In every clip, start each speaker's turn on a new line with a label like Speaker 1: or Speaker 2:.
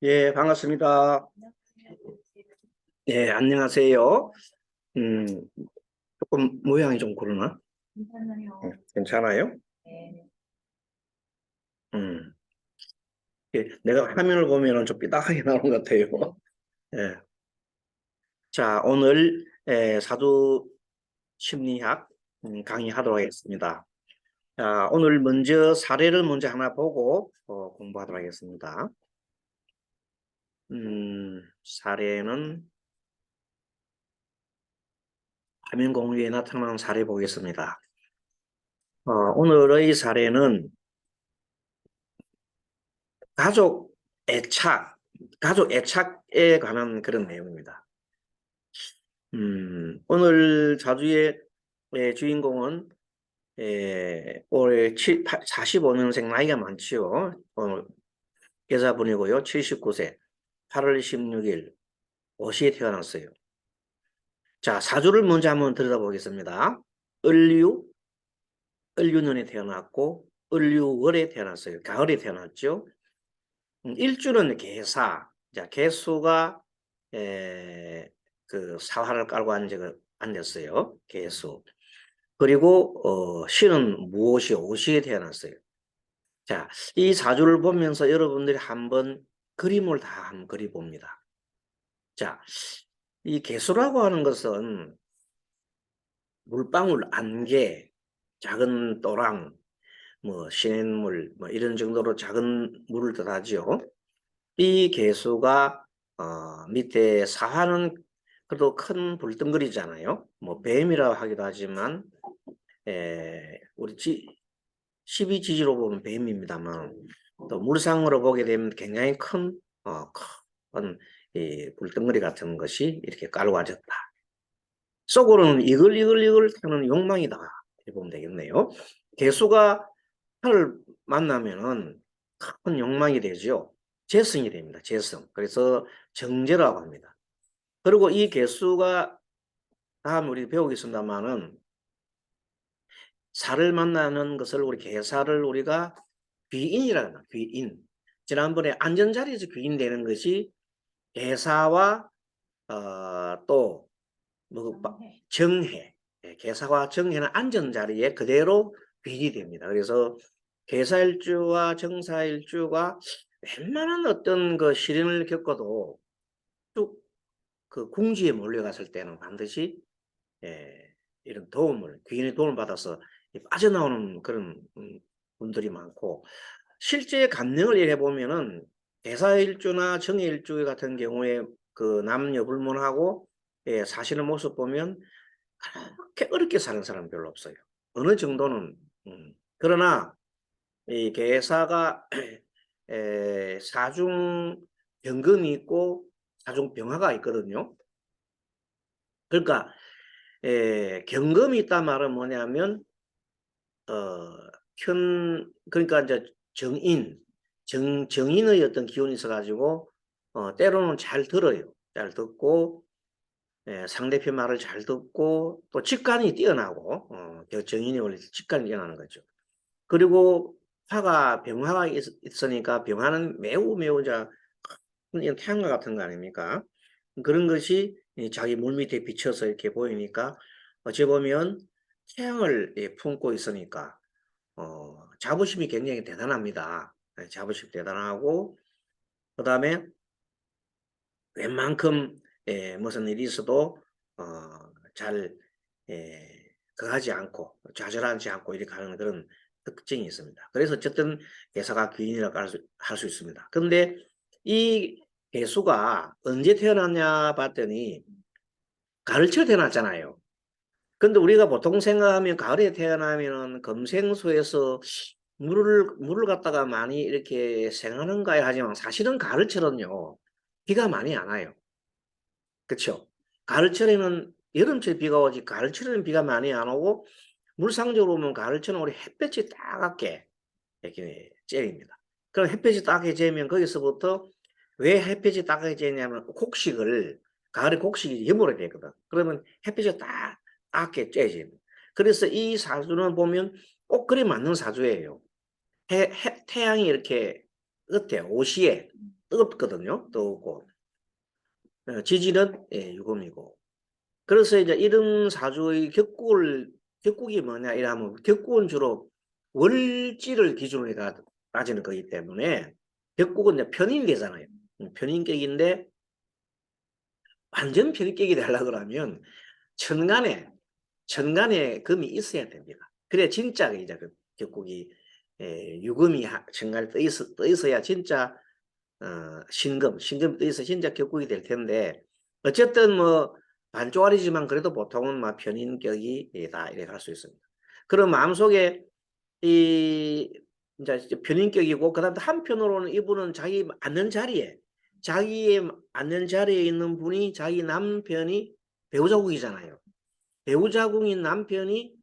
Speaker 1: 예, 반갑습니다. 예, 안녕하세요. 음, 조금 모양이 좀 그러나?
Speaker 2: 괜찮아요.
Speaker 1: 괜찮아요?
Speaker 2: 네.
Speaker 1: 음, 예, 내가 화면을 보면은 좀 삐딱하게 나오는 것 같아요. 예. 자, 오늘 사주 심리학 강의하도록 하겠습니다. 자, 오늘 먼저 사례를 먼저 하나 보고 공부하도록 하겠습니다. 사례는 화면 공유에 나타나는 사례 보겠습니다. 오늘의 사례는 가족 가족 애착에 관한 그런 내용입니다. 오늘 자주의 주인공은 올해 45년생 나이가 많지요. 여자분이고요. 79세, 8월 16일, 오시에 태어났어요. 자, 사주를 먼저 한번 들여다보겠습니다. 을류년에 태어났고, 을류월에 태어났어요. 가을에 태어났죠. 일주는 개사. 자, 개수가 그 사화를 깔고 앉았어요. 개수. 그리고 신은 무엇이 오시에 태어났어요. 자, 이 사주를 보면서 여러분들이 한번 그림을 다 한번 그려봅니다. 자, 이 개수라고 하는 것은 물방울, 안개, 작은 또랑, 뭐 시냇물, 뭐 이런 정도로 작은 물을 뜻하죠. 이 개수가 밑에 사화는 그래도 큰 불덩거리잖아요. 뭐 뱀이라고 하기도 하지만 우리 12지지로 보면 뱀입니다만 또 물상으로 보게 되면 굉장히 큰 이 불덩거리 같은 것이 이렇게 깔고앉았다. 속으로는 이글 타는 욕망이다. 이렇게 보면 되겠네요. 개수가 하를 만나면은 큰 욕망이 되죠. 재성이 됩니다. 재성. 그래서 정제라고 합니다. 그리고 이 개수가 다음 우리 배우겠습니다만은 사를 만나는 것을 우리 개사를 우리가 귀인이라고 합니다. 귀인. 지난번에 안전자리에서 귀인되는 것이 개사와 또 뭐, 정해. 개사와 정해는 안전자리에 그대로 귀인이 됩니다. 그래서 개사일주와 정사일주가 웬만한 어떤 그 시련을 겪어도 쭉 그 궁지에 몰려갔을 때는 반드시 이런 도움을, 귀인의 도움을 받아서 빠져나오는 그런 분들이 많고, 실제 감명을 해보면은 개사일주나 정해일주 같은 경우에 그 남녀 불문하고 사시는 모습 보면 그렇게 어렵게 사는 사람 별로 없어요. 어느 정도는 그러나 이 개사가 사중 병금이 있고 사중 병화가 있거든요. 그러니까 경금이 있단 말은 뭐냐면 그러니까 이제 정인의 어떤 기운이 있어가지고 때로는 잘 들어요. 잘 듣고 상대편 말을 잘 듣고 또 직관이 뛰어나고 정인이 원래 직관이 뛰어나는 거죠. 그리고 병화가 있으니까 병화는 매우 이건 태양과 같은 거 아닙니까? 그런 것이 자기 물 밑에 비쳐서 이렇게 보이니까 어찌 보면 태양을 품고 있으니까 자부심이 굉장히 대단합니다. 자부심 대단하고 그다음에 웬만큼 무슨 일이 있어도 잘 그하지 않고 좌절하지 않고 이렇게 하는 그런 특징이 있습니다. 그래서 어쨌든 개사가 귀인이라고 할 수 있습니다. 그런데 이 개수가 언제 태어났냐 봤더니 가을철 태어났잖아요. 근데 우리가 보통 생각하면 가을에 태어나면은 금생수에서 물을 갖다가 많이 이렇게 생하는가요? 하지만 사실은 가을철은요, 비가 많이 안 와요. 그쵸? 가을철에는 여름철 비가 오지, 가을철에는 비가 많이 안 오고, 물상적으로 보면 가을철은 우리 햇볕이 따갑게 이렇게 쬐입니다. 그럼 햇볕이 따갑게 쬐면 거기서부터 왜 햇볕이 따갑게 쬐냐면 가을에 곡식이 여물어야 되거든. 그러면 햇빛이 따갑게 쬐지. 그래서 이 사주는 보면 꼭 그리 맞는 사주예요. 태양이 이렇게 끝에 오시에 뜨겁거든요. 뜨겁고 지지는 유금이고. 그래서 이제 이런 사주의 격국이 뭐냐 이러면 격국은 주로 월지를 기준으로 해가 따지는 거기 때문에 격국은 이제 편인이 되잖아요. 편인격인데 완전 편인격이 되려고 그러면 천간에 금이 있어야 됩니다. 그래야 진짜 이제 그 격국이 유금이 천간에 떠 있어야 진짜 신금이 떠 있어 진짜 격국이 될 텐데 어쨌든 뭐 반쪽알이지만 그래도 보통은 막 편인격이다 이렇게 할 수 있습니다. 그럼 마음속에 이 이제 편인격이고 그다음 한편으로는 이분은 자기의 앉는 자리에 있는 분이 자기 남편이 배우자국이잖아요. 배우자국인 남편이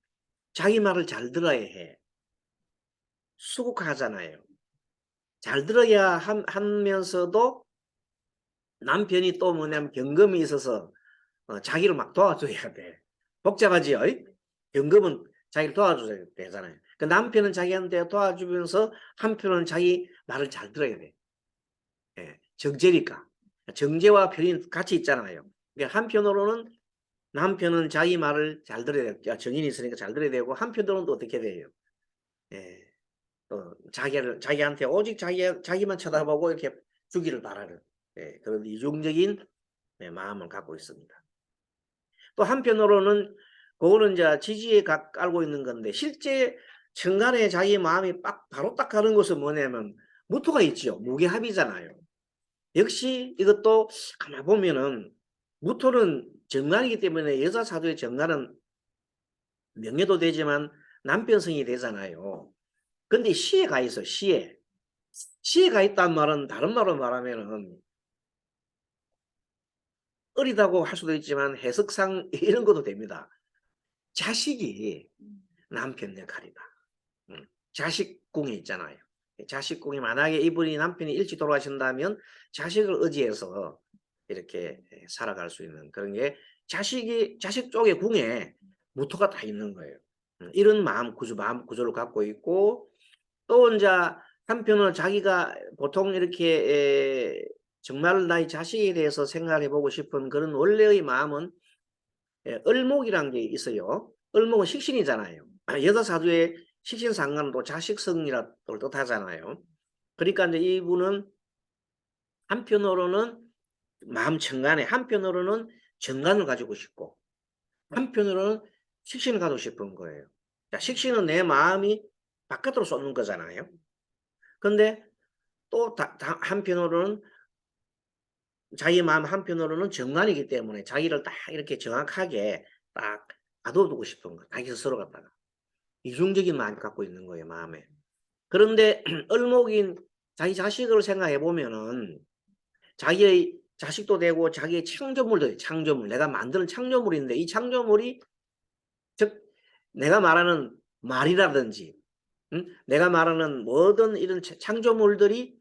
Speaker 1: 자기 말을 잘 들어야 해. 수국하잖아요. 잘 들어야 하면서도 남편이 또 뭐냐면 경금이 있어서 자기를 막 도와줘야 돼. 복잡하지요? 경금은 자기를 도와줘야 되잖아요. 그 남편은 자기한테 도와주면서 한편은 자기 말을 잘 들어야 돼. 예, 정제니까. 정제와 편인 같이 있잖아요. 그러니까 한편으로는 남편은 자기 말을 잘 들어야 돼요. 정인이 있으니까 잘 들어야 되고 한편으로는 또 어떻게 돼요? 예, 자기한테 오직 자기만 쳐다보고 이렇게 주기를 바라는 그런 이중적인 마음을 갖고 있습니다. 또 한편으로는 그거는 이제 지지에 깔고 있는 건데 실제 천간에 자기 마음이 바로 딱 가는 것은 뭐냐면 무토가 있죠. 무게합이잖아요. 역시 이것도 가만 보면은 무토는 정관이기 때문에 여자 사주의 정관은 명예도 되지만 남편성이 되잖아요. 근데 시에 가 있어. 시에 가 있단 말은 다른 말로 말하면은 어리다고 할 수도 있지만 해석상 이런 것도 됩니다. 자식이 남편 역할이다. 자식궁이 있잖아요. 자식궁이 만약에 이분이 남편이 일찍 돌아가신다면 자식을 의지해서 이렇게 살아갈 수 있는 그런 게 자식 쪽의 궁에 무토가 다 있는 거예요. 이런 마음 구조를 갖고 있고 또 이제 한편으로 자기가 보통 이렇게 정말 나의 자식에 대해서 생각해 보고 싶은 그런 원래의 마음은 을목이라는 게 있어요. 을목은 식신이잖아요. 여자 사주의 식신상관도 자식성이라 뜻하잖아요. 그러니까 이제 이분은 한편으로는 마음 천간에 한편으로는 정간을 가지고 싶고 한편으로는 식신을 가지고 싶은 거예요. 자, 식신은 내 마음이 바깥으로 쏟는 거잖아요. 근데 또 한편으로는 자기 마음 한편으로는 정관이기 때문에 자기를 딱 이렇게 정확하게 딱 가둬두고 싶은 거. 자기 스스로 갖다가. 이중적인 마음을 갖고 있는 거예요, 마음에. 그런데 을목인 자기 자식을 생각해 보면은 자기의 자식도 되고 자기의 창조물, 내가 만드는 창조물인데 이 창조물이 즉 내가 말하는 말이라든지 내가 말하는 모든 이런 창조물들이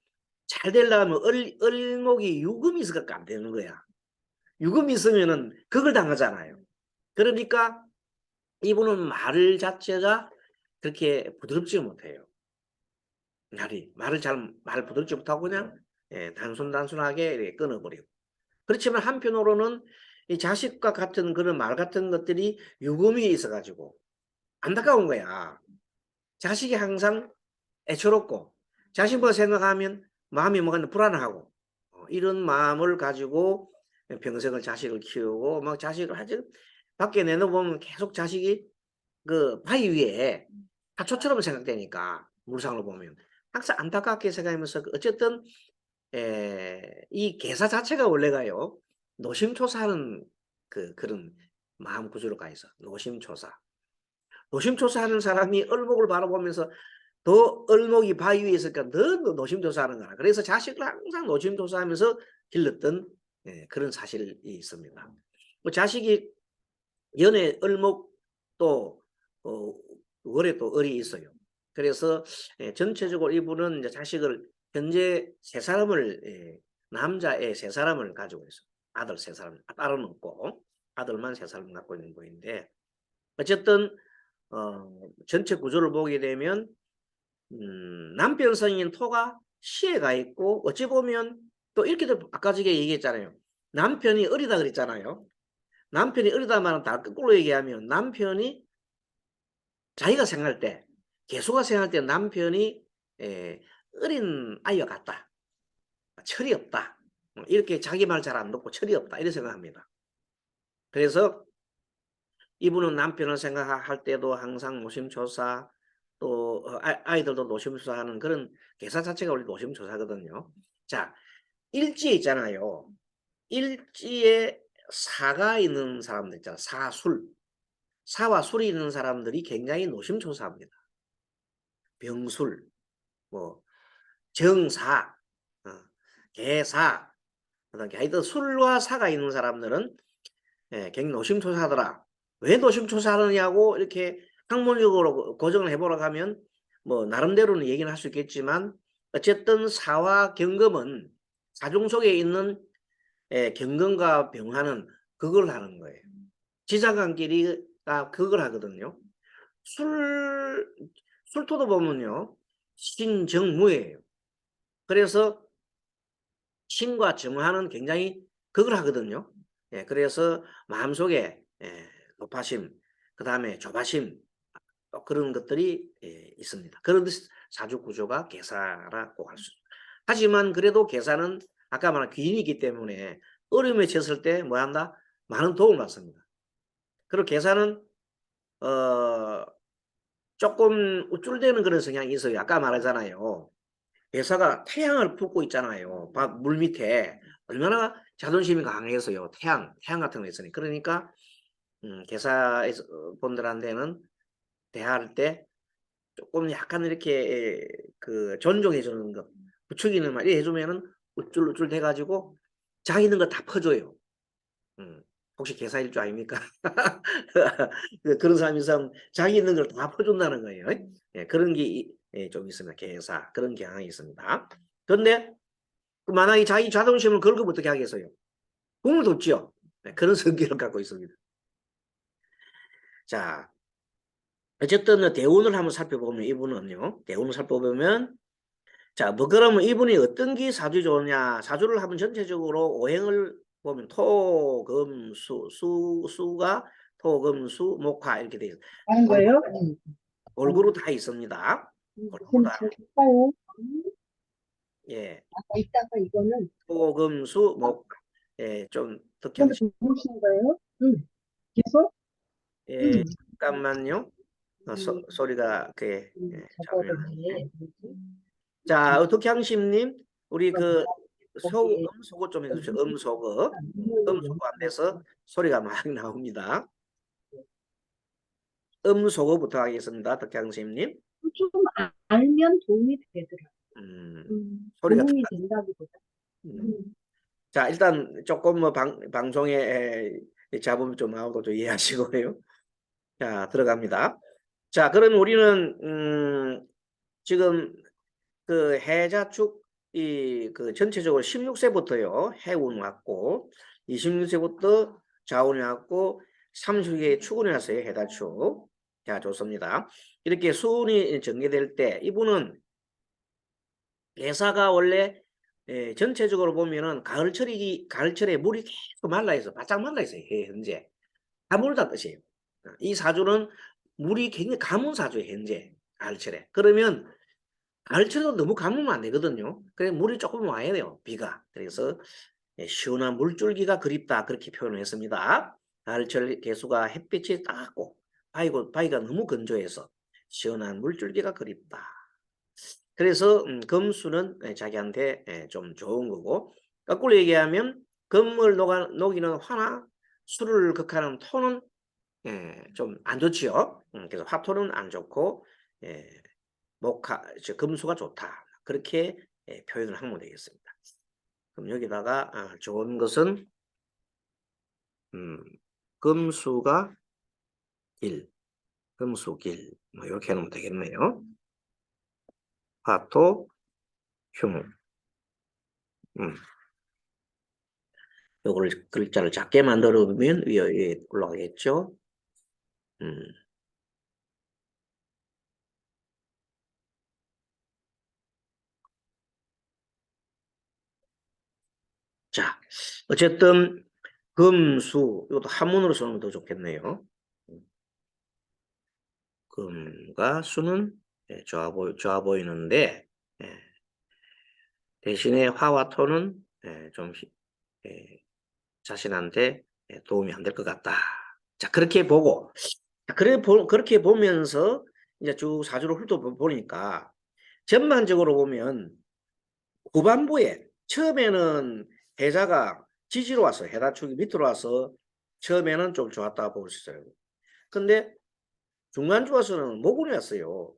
Speaker 1: 잘 되려면 을목이 유금이 있으니까 안 되는 거야. 유금이 있으면은 그걸 당하잖아요. 그러니까 이분은 말 자체가 그렇게 부드럽지 못해요. 말을 부드럽지 못하고 그냥 단순하게 끊어버리고. 그렇지만 한편으로는 이 자식과 같은 그런 말 같은 것들이 유금이 있어가지고 안타까운 거야. 자식이 항상 애처롭고 자식만 생각하면 마음이 뭔가 불안하고 이런 마음을 가지고 평생을 자식을 키우고 막 자식을 하지 밖에 내놓으면 계속 자식이 그 바위 위에 하초처럼 생각되니까 물상으로 보면 항상 안타깝게 생각하면서 어쨌든 이 계사 자체가 원래가요 노심초사하는 그런 마음 구조로 가 있어. 노심초사하는 사람이 을목을 바라보면서 더 을목이 바위 위에 있으니까 더 노심초사하는 거야. 그래서 자식을 항상 노심초사하면서 길렀던 그런 사실이 있습니다. 뭐 자식이 연애 을목 또 월에 또 을이 있어요. 그래서 전체적으로 이분은 이제 자식을 현재 세 사람을 남자애 세 사람을 가지고 있어요. 아들 세 사람, 딸은 없고 아들만 세 사람 갖고 있는 분인데 어쨌든 전체 구조를 보게 되면 남편성인 토가 시에 가 있고 어찌 보면 또 이렇게도 아까 전에 얘기했잖아요. 남편이 어리다 그랬잖아요. 남편이 어리다 말은 다 거꾸로 얘기하면 남편이 자기가 생각할 때, 개수가 생각할 때 남편이 어린 아이와 같다. 철이 없다. 이렇게 자기 말 잘 안 듣고 철이 없다. 이렇게 생각합니다. 그래서 이분은 남편을 생각할 때도 항상 노심초사, 또 아이들도 노심초사하는 그런 개사 자체가 원래 노심초사거든요. 자, 일지에 있잖아요. 일지에 사가 있는 사람들 있잖아요. 사술. 사와 술이 있는 사람들이 굉장히 노심초사합니다. 병술, 뭐 정사, 어, 개사, 그다음에 하여튼 술과 사가 있는 사람들은 굉장히 노심초사하더라. 왜 노심초사하느냐고 이렇게 학문적으로 고정을 해보라고 하면 뭐 나름대로는 얘기는 할 수 있겠지만 어쨌든 사와 경금은 사중 속에 있는 경금과 병화는 그걸 하는 거예요. 지장간끼리가 그걸 하거든요. 술토도 보면요. 신정무예요. 그래서 신과 정화는 굉장히 그걸 하거든요. 그래서 마음속에 높아심, 그 다음에 조바심, 그런 것들이 있습니다. 그런 사주 구조가 계사라고 할 수 있습니다. 하지만 그래도 계사는 아까 말한 귀인이기 때문에 어려움에 처했을 때 뭐 한다? 많은 도움을 받습니다. 그리고 계사는 조금 우쭐대는 그런 성향이 있어요. 아까 말하잖아요. 회사가 태양을 품고 있잖아요. 물 밑에 얼마나 자존심이 강해서요. 태양 같은 거 있으니. 그러니까 회사에서 분들한테는 대할 때 조금 약간 이렇게 그 존중해 주는 거, 부추기는 말 해주면은 우쭐우쭐 돼가지고 자기 있는 거 다 퍼줘요. 혹시 개사일 줄 아닙니까? 그런 사람이 있으면 자기 있는 걸 다 퍼준다는 거예요. 그런 게 좀 있습니다. 개사 그런 경향이 있습니다. 그런데 만약에 자기 자존심을 걸고 어떻게 하겠어요? 꿈을 돋죠. 그런 성격을 갖고 있습니다. 자, 어쨌든 대운을 한번 살펴보면 이분은요. 대운을 살펴보면 자, 뭐 그러면 이분이 어떤 게 사주 좋으냐? 사주를 한번 전체적으로 오행을 보면 토, 금, 수가 토, 금, 수, 목화 이렇게 되어 있어요.
Speaker 2: 하는 거예요?
Speaker 1: 골고루 다 있습니다. 골고루
Speaker 2: 무슨
Speaker 1: 다.
Speaker 2: 볼까요?
Speaker 1: 예.
Speaker 2: 이따가 이거는
Speaker 1: 토, 금, 수, 목화. 예, 좀
Speaker 2: 이거는
Speaker 1: 득형식.
Speaker 2: 보신 거예요? 응. 계속?
Speaker 1: 예,
Speaker 2: 응.
Speaker 1: 잠깐만요. 소리가
Speaker 2: 저거를
Speaker 1: 잠시만요.
Speaker 2: 해. 뭐지?
Speaker 1: 자, 덕향심님, 우리
Speaker 2: 이거
Speaker 1: 그
Speaker 2: 거기에
Speaker 1: 음소거 좀 해주세요. 음소거. 음소거 안 돼서 소리가 막 나옵니다. 음소거부터 하겠습니다. 덕향심님.
Speaker 2: 좀 알면 도움이 되더라.
Speaker 1: 음, 소리가
Speaker 2: 도움이 된다기보다.
Speaker 1: 음. 자, 일단 조금 뭐 방송에 잡음 좀 나오고 좀 이해하시고요. 자, 들어갑니다. 자, 그럼 우리는 지금 그 해자축 그 전체적으로 16세부터요. 해운 왔고 26세부터 자운이 왔고 30세 축운이 왔어요. 해자축. 자, 좋습니다. 이렇게 수운이 전개될 때 이분은 예사가 원래 전체적으로 보면은 가을철에 물이 계속 말라 있어. 바짝 말라 있어요. 현재. 가물다 뜻이에요. 이 사주는 물이 굉장히 가문 사주예요. 현재 가을철에. 그러면 가을철에도 너무 가물면 안 되거든요. 그래 물이 조금 와야 돼요. 비가. 그래서 시원한 물줄기가 그립다. 그렇게 표현을 했습니다. 가을철 개수가 햇빛이 따갑고 바위가 너무 건조해서 시원한 물줄기가 그립다. 그래서 금수는 자기한테 좀 좋은 거고 거꾸로 얘기하면 금을 녹이는 화나 술을 극하는 토는 좀 안 좋지요. 그래서 화토는 안 좋고 금수가 좋다. 그렇게 표현을 하면 되겠습니다. 그럼 여기다가 좋은 것은 음, 금수가 길, 금수길 뭐 이렇게 해놓으면 되겠네요. 화토, 흉. 음. 요거를 글자를 작게 만들어 보면 위에 올라가겠죠. 음. 자, 어쨌든 금수 이것도 한문으로 쓰면 더 좋겠네요. 금과 수는 좋아 보이는데 대신에 화와 토는 좀 자신한테 도움이 안 될 것 같다. 자, 그렇게 보고 그렇게 보면서 이제 쭉 사주를 훑어보니까 전반적으로 보면 후반부에 처음에는 해자가 지지로 와서 해다축이 밑으로 와서 처음에는 좀 좋았다 볼 수 있어요. 근데 중간주 와서는 모군이 왔어요.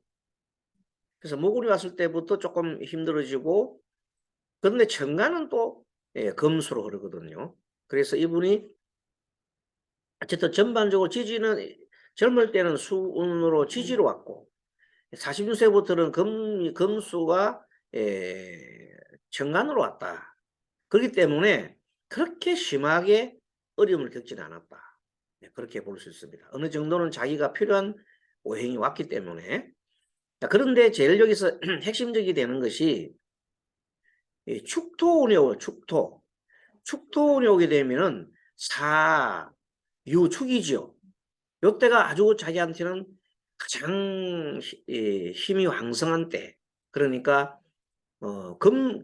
Speaker 1: 그래서 모군이 왔을 때부터 조금 힘들어지고 근데 천간은 또 금수로 흐르거든요. 그래서 이분이 어쨌든 전반적으로 지지는 젊을 때는 수운으로 지지로 왔고 46세부터는 금수가 천간으로 왔다. 그렇기 때문에 그렇게 심하게 어려움을 겪지는 않았다. 그렇게 볼 수 있습니다. 어느 정도는 자기가 필요한 오행이 왔기 때문에. 그런데 제일 여기서 핵심적이 되는 것이 축토운이 오요. 축토운이 오게 되면은 사유축이지요. 요때가 아주 자기한테는 가장 힘이 왕성한 때. 그러니까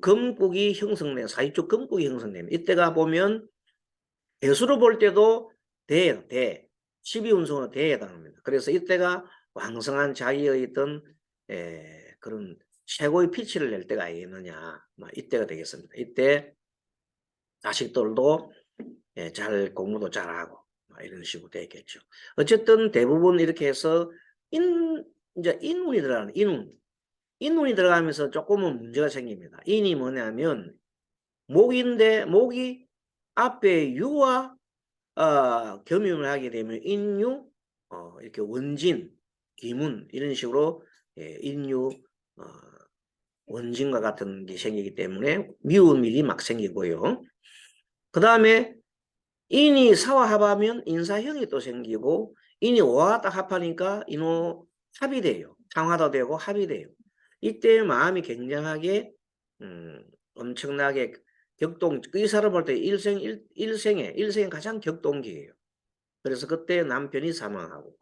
Speaker 1: 금국이 형성된 사유축 금국이 형성되면 이때가 보면 대수로 볼 때도 대 12운성으로 대에 해당합니다. 그래서 이때가 왕성한 자기의 어떤 그런 최고의 피치를 낼 때가 아니겠느냐 이때가 되겠습니다. 이때 자식들도 잘 공부도 잘하고 이런 식으로 되겠죠. 어쨌든 대부분 이렇게 해서 이제 인운이 들어가는 인운이 들어가면서 조금은 문제가 생깁니다. 인이 뭐냐면 목인데 목이 앞에 유와 겸임을 하게 되면 인유 이렇게 원진 기문 이런 식으로 인유 원진과 같은 게 생기기 때문에 미운 일이 막 생기고요. 그 다음에 인이 사와 합하면 인사형이 또 생기고 인이 오와 딱 합하니까 인호 합이 돼요. 상화도 되고 합이 돼요. 이때 마음이 굉장하게 엄청나게 격동 의사를 볼 때 일생의 가장 격동기예요. 그래서 그때 남편이 사망하고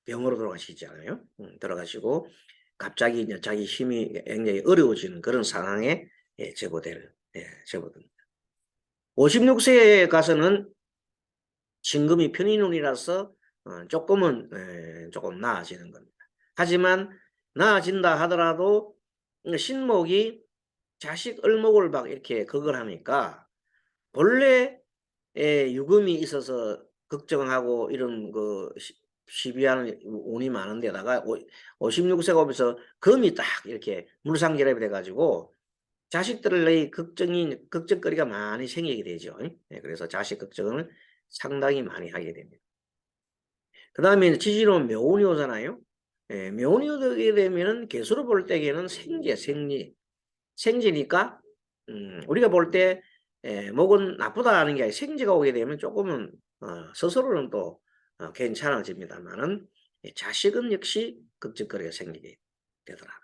Speaker 1: 병으로 돌아가시잖아요. 돌아가시고 갑자기 이제 자기 힘이 굉장히 어려워지는 그런 상황에 접어듭니다. 56세에 가서는 신금이 편인운이라서 조금 나아지는 겁니다. 하지만 나아진다 하더라도 신목이 자식 을목을 막 이렇게 극을 하니까 본래 유금이 있어서 걱정하고 이런 그 시비하는 운이 많은 데다가 56세가 오면서 금이 딱 이렇게 물상결합이 돼가지고 자식들의 걱정거리가 많이 생기게 되죠. 그래서 자식 걱정을 상당히 많이 하게 됩니다. 그 다음에 지지로 묘운이 오잖아요. 묘운이 오게 되면은 개수로 볼 때에는 생지니까 우리가 볼 때 목은 나쁘다는 게 아니라 생지가 오게 되면 조금은 스스로는 또 괜찮아집니다만은 자식은 역시 걱정거리가 생기게 되더라고요.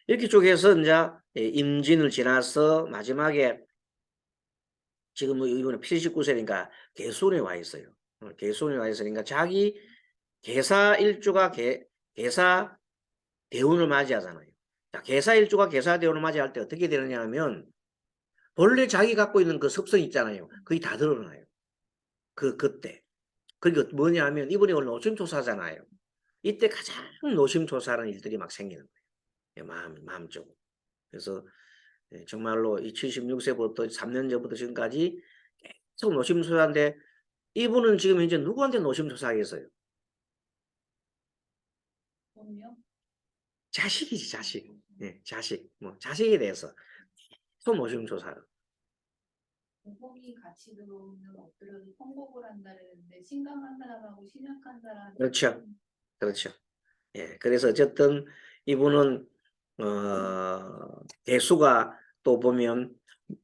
Speaker 1: 이렇게 쪽에서 이제 임진을 지나서 마지막에 지금 이번에 79세니까 개수운에 와 있어요. 개수운에 와 있으니까 자기 개사일주가 개사 대운을 맞이하잖아요. 자, 개사일주가 개사 대운을 맞이할 때 어떻게 되느냐 하면 본래 자기 갖고 있는 그 습성 있잖아요. 그게 다 드러나요. 그때. 그리고 뭐냐 하면 이분이 원래 노심초사잖아요. 이때 가장 노심초사하는 일들이 막 생기는 거예요. 마음적으로. 그래서 정말로 이 76세부터 3년 전부터 지금까지 계속 노심초사인데 이분은 지금 현재 누구한테 노심초사하겠어요? 자식이지, 자식. 자식. 자식에 대해서 계속 노심초사를.
Speaker 3: 공복이 같이 들어오면 엎드려서 통곡을 한다는데 신강한 사람하고 신약한 사람이
Speaker 1: 그렇죠. 그렇죠. 그래서 어쨌든 이분은 개수가 또 보면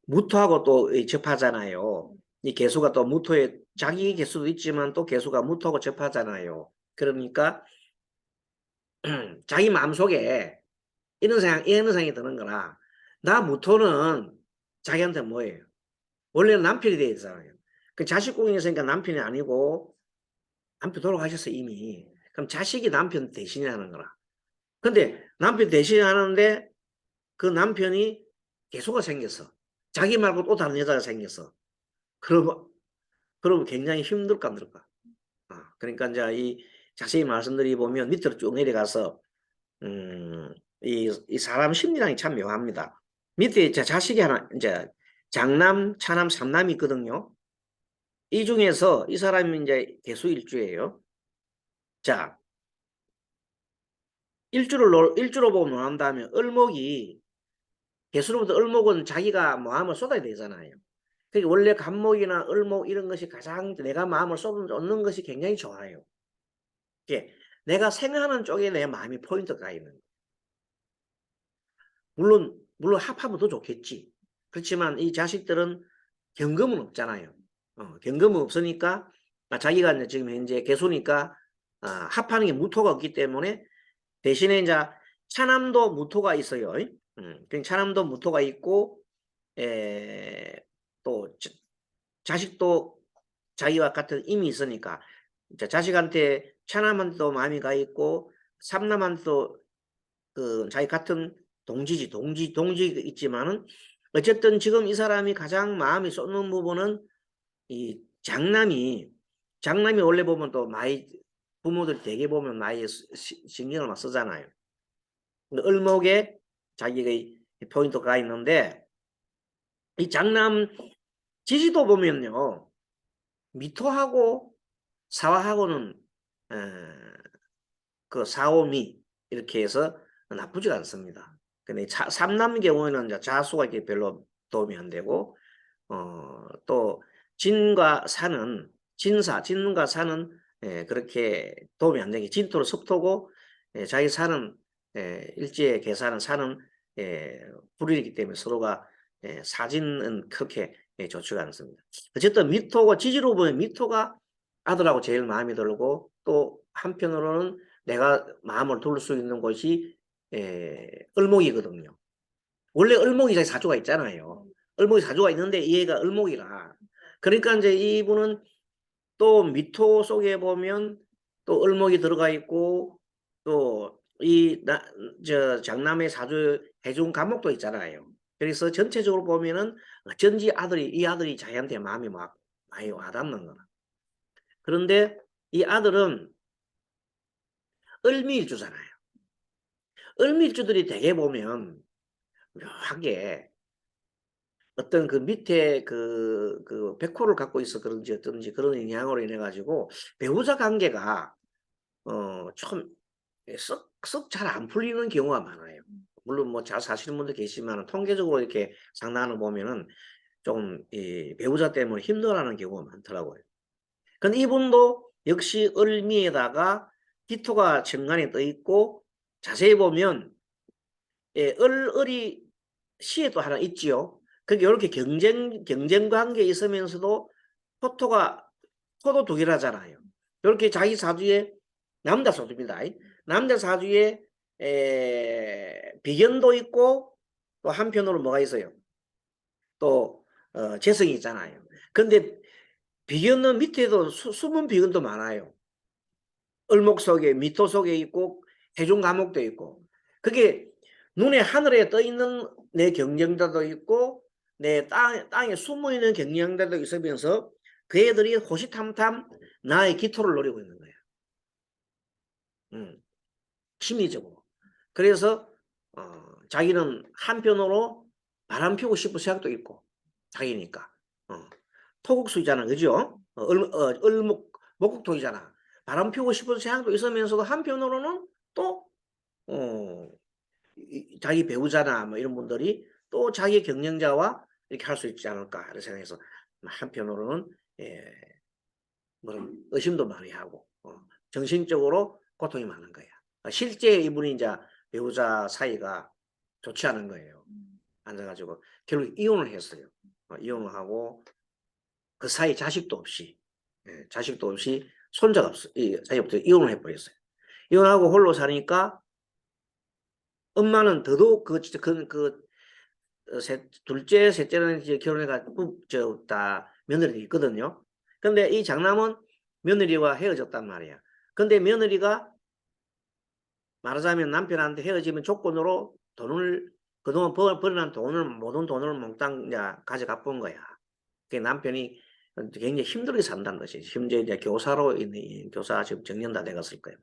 Speaker 1: 무토하고 또 접하잖아요. 이 개수가 또 무토에 자기 개수도 있지만 또 개수가 무토하고 접하잖아요. 그러니까 자기 마음속에 이런 생각이 드는 거라 나 무토는 자기한테 뭐예요? 원래는 남편이 되어 있잖아요. 그 자식 공이 있으니까 남편이 아니고 남편 돌아가셨어 이미. 그럼 자식이 남편 대신에 하는 거라. 근데 남편 대신에 하는데 그 남편이 개수가 생겼어. 자기 말고 또 다른 여자가 생겼어. 그러면 굉장히 힘들까 안 들까? 그러니까 이제 이 자세히 말씀드리 보면 밑으로 쭉 내려가서 이 사람 심리랑이 참 묘합니다. 밑에 이제 자식이 하나 이제 장남, 차남, 삼남이 있거든요. 이 중에서 이 사람이 이제 개수일주예요. 자, 일주로 보고 논한 다음에 을목이 개수로부터 을목은 자기가 마음을 쏟아야 되잖아요. 그러니까 원래 간목이나 을목 이런 것이 가장 내가 마음을 쏟는 것이 굉장히 좋아요. 이게 내가 생각하는 쪽에 내 마음이 포인트가 있는 거예요. 물론 합하면 더 좋겠지. 그렇지만 이 자식들은 경금은 없잖아요. 경금은 없으니까 자기가 이제 지금 현재 개수니까 합하는 게 무토가 없기 때문에 대신에 이제 차남도 무토가 있어요. 그러니까 차남도 무토가 있고 또 자식도 자기와 같은 힘이 있으니까 자식한테 차남한테도 마음이 가 있고 삼남한테도 그 자기 같은 동지가 있지만은 어쨌든 지금 이 사람이 가장 마음이 쏟는 부분은 이 장남이 원래 보면 또 많이 부모들 대개 보면 많이 신경을 막 쓰잖아요. 을목에 자기가 포인트가 있는데 이 장남 지지도 보면요 미토하고 사화하고는 그 사오미 이렇게 해서 나쁘지가 않습니다. 근데 삼남 경우에는 이제 자수가 이렇게 별로 도움이 안 되고 또 진과 사는 그렇게 도움이 안 되게 진토로 섭토고 자기 사는 일지의 계산은 사는 불일이기 때문에 서로가 사진은 그렇게 좋지가 않습니다. 어쨌든 미토고 지지로 보면 미토가 아들하고 제일 마음이 들고 또 한편으로는 내가 마음을 둘 수 있는 곳이 을목이거든요. 원래 을목이 자기 사주가 있잖아요. 을목이 사주가 있는데 얘가 을목이라. 그러니까 이제 이분은 또 미토 속에 보면 또 을목이 들어가 있고 또 장남의 사주 해중 간목도 있잖아요. 그래서 전체적으로 보면은 어쩐지 이 아들이 자기한테 마음이 막 많이 와닿는 거라. 그런데 이 아들은 을미일주잖아요. 을미일주들이 대개 보면 묘하게 어떤 그 밑에 그 백호를 갖고 있어 그런지 어떤지 그런 영향으로 인해 가지고 배우자 관계가 좀 썩 잘 안 풀리는 경우가 많아요. 물론 뭐 잘 사시는 분도 계시지만 통계적으로 이렇게 상담을 보면은 좀 이 배우자 때문에 힘들어하는 경우가 많더라고요. 근데 이분도 역시 을미에다가 기토가 천간에 떠 있고 자세히 보면 을이 시에 또 하나 있지요. 그게 이렇게 경쟁 관계에 있으면서도 토도 독일하잖아요. 이렇게 자기 사주에 남자 사주입니다. 남자 사주에 비견도 있고 또 한편으로 뭐가 있어요? 또 재성이 있잖아요. 근데 비견은 밑에도 숨은 비견도 많아요. 을목 속에 미토 속에 있고 해중 감목도 있고 그게 눈에 하늘에 떠 있는 내 경쟁자도 있고 내 땅에 숨어 있는 경쟁자도 있으면서 그 애들이 호시탐탐 나의 기토를 노리고 있는 거야. 심리적으로. 그래서 자기는 한편으로 바람 피우고 싶은 생각도 있고 자기니까 토국수이잖아, 그죠? 목국토이잖아. 바람 피우고 싶은 생각도 있으면서도 한편으로는 또 자기 배우자나 뭐 이런 분들이 또 자기 경쟁자와 이렇게 할 수 있지 않을까 이런 생각해서 한편으로는 뭐 의심도 많이 하고 정신적으로 고통이 많은 거야. 실제 이분이 이제 배우자 사이가 좋지 않은 거예요. 앉아가지고 결국 이혼을 했어요. 이혼을 하고 그 사이 자식도 없이 손자가 없어. 이 사이부터 이혼을 해버렸어요. 이혼하고 홀로 사니까 엄마는 더더욱 둘째, 셋째는 이제 결혼해가 다 며느리들이 있거든요. 근데 이 장남은 며느리와 헤어졌단 말이야. 근데 며느리가 말하자면 남편한테 헤어지면 조건으로 돈을 그동안 벌어난 돈을 모든 돈을 몽땅 이제 가져가 본 거야. 그 남편이 굉장히 힘들게 산다는 것이. 심지어 이제 교사로 있는 이 교사 지금 정년 다 돼갔을 거예요.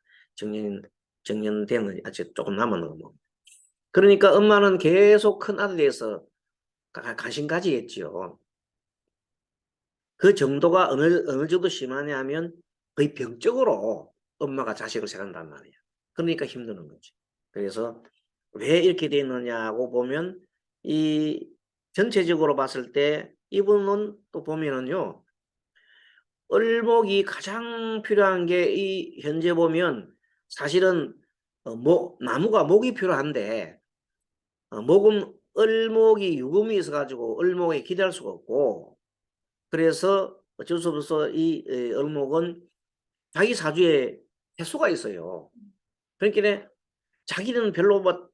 Speaker 1: 정년되는 아직 조금 남았는 거. 그러니까 엄마는 계속 큰 아들에서 관심 가지겠지요. 그 정도가 어느 정도 심하냐면 거의 병적으로 엄마가 자식을 생각한단 말이야. 그러니까 힘드는 거지. 그래서 왜 이렇게 되느냐고 보면 이 전체적으로 봤을 때 이분은 또 보면은요. 을목이 가장 필요한 게 이 현재 보면 사실은 나무가 목이 필요한데 목은 을목이 유금이 있어 가지고 을목에 기대할 수가 없고 그래서 어쩔 수 없어서 이 을목은 자기 사주에 해수가 있어요. 그러니까 자기는 별로 뭐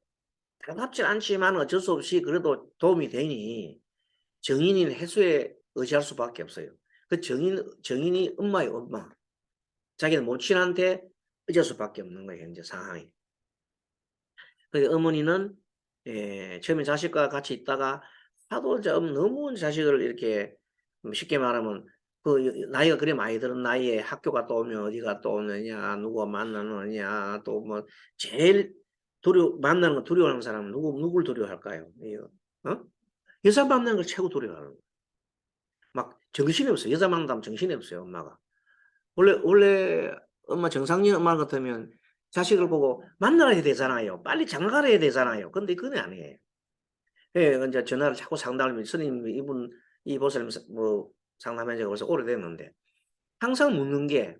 Speaker 1: 달갑진 않지만 어쩔 수 없이 그래도 도움이 되니 정인인 해수에 의지할 수밖에 없어요. 그 정인이 엄마예요, 엄마. 자기는 모친한테 의지할 수밖에 없는 거예요, 현재 상황이. 그 어머니는 처음에 자식과 같이 있다가 하도 너무 자식을 이렇게 쉽게 말하면 그 나이가 그래 많이 들은 나이에 학교 갔다 오면 어디 갔다 오느냐, 누구 만나느냐, 또 뭐 제일 만나는 거 두려워하는 사람은 누굴 두려워할까요? 어? 여자 만나는 걸 최고 두려워하는 거예요. 막 정신이 없어요. 여자 만나면 정신이 없어요, 엄마가. 원래 엄마 정상인 엄마 같으면 자식을 보고 만나야 되잖아요. 빨리 장가가야 려 되잖아요. 근데 그건 아니에요. 예, 이제 전화를 자꾸 상담하면 스님 이 보살님 뭐 상담한 지가 벌써 오래됐는데 항상 묻는 게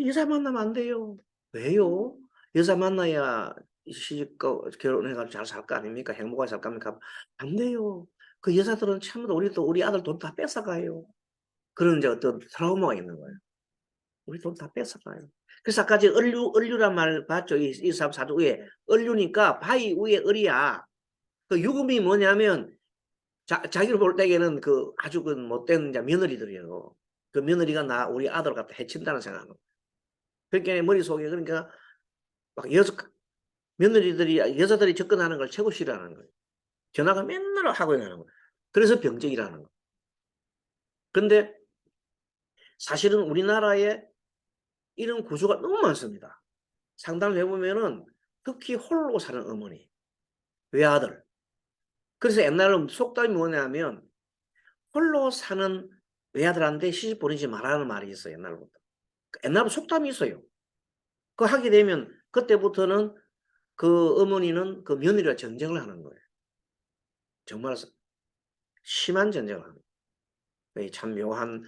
Speaker 1: 여자 만나면 안 돼요. 왜요? 여자 만나야 시집가 결혼해가지고 잘 살 거 아닙니까? 행복하게 살 겁니까? 안 돼요. 그 여자들은 참으로 우리 아들 돈 다 뺏어가요. 그런 이제 어떤 트라우마가 있는 거예요. 우리 돈 다 뺏어가요. 그래서 아까 을류란 말 봤죠? 이 사주 위에 을류니까 바위 위에 을이야. 그 유금이 뭐냐면 자기를 볼 때에는 그 아주 그 못된 이제 며느리들이에요. 그 며느리가 우리 아들 갖다 해친다는 생각은. 그러니까 머릿속에 그러니까 막 며느리들이 여자들이 접근하는 걸 최고 싫어하는 거예요. 전화가 맨날 하고 있는 거예요. 그래서 병적이라는 거예요. 근데 사실은 우리나라에 이런 구조가 너무 많습니다. 상담을 해보면은 특히 홀로 사는 어머니, 외아들. 그래서 옛날에 속담이 뭐냐면 홀로 사는 외아들한테 시집 보내지 말라는 말이 있어요. 옛날부터. 옛날부터 속담이 있어요. 그 하게 되면 그때부터는 그 어머니는 그 며느리와 전쟁을 하는 거예요. 정말 심한 전쟁을 하는 거예요. 참 묘한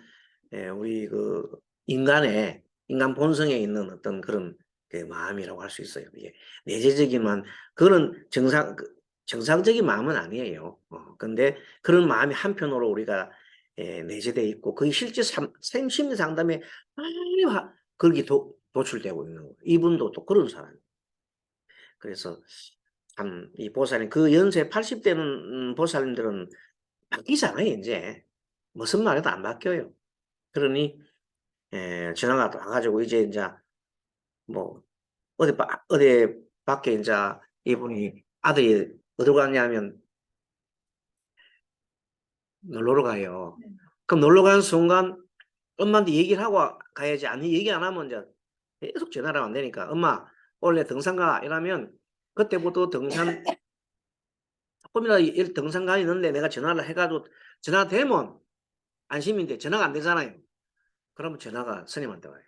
Speaker 1: 우리 그 인간 본성에 있는 어떤 그런 그 마음이라고 할 수 있어요. 이게 내재적이만 그거는 정상적인 마음은 아니에요. 근데 그런 마음이 한편으로 우리가 내재되어 있고 그게 실제 심리 상담에 많이 거기 도출되고 있는 거예요. 이분도 또 그런 사람이에요. 그래서 참 이 보살님 그 연세 80대는 보살님들은 바뀌잖아요, 이제. 무슨 말해도 안 바뀌어요. 그러니 전화가 와 가지고 이제 인자 뭐 어디 밖에 인자 이분이 아들이 어디로 갔냐면 놀러를 가요.
Speaker 3: 네.
Speaker 1: 그럼 놀러 가는 순간 엄마한테 얘기를 하고 가야지. 아니 얘기 안 하면 인제 계속 전화를 안 되니까 "엄마 오늘 등산 가." 이러면 그때부터 등산 조금이라도 등산 가는데 내가 전화를 해 가지고 전화가 되면 안심인데 전화가 안 되잖아요. 그러면 전화가 스님한테 와요.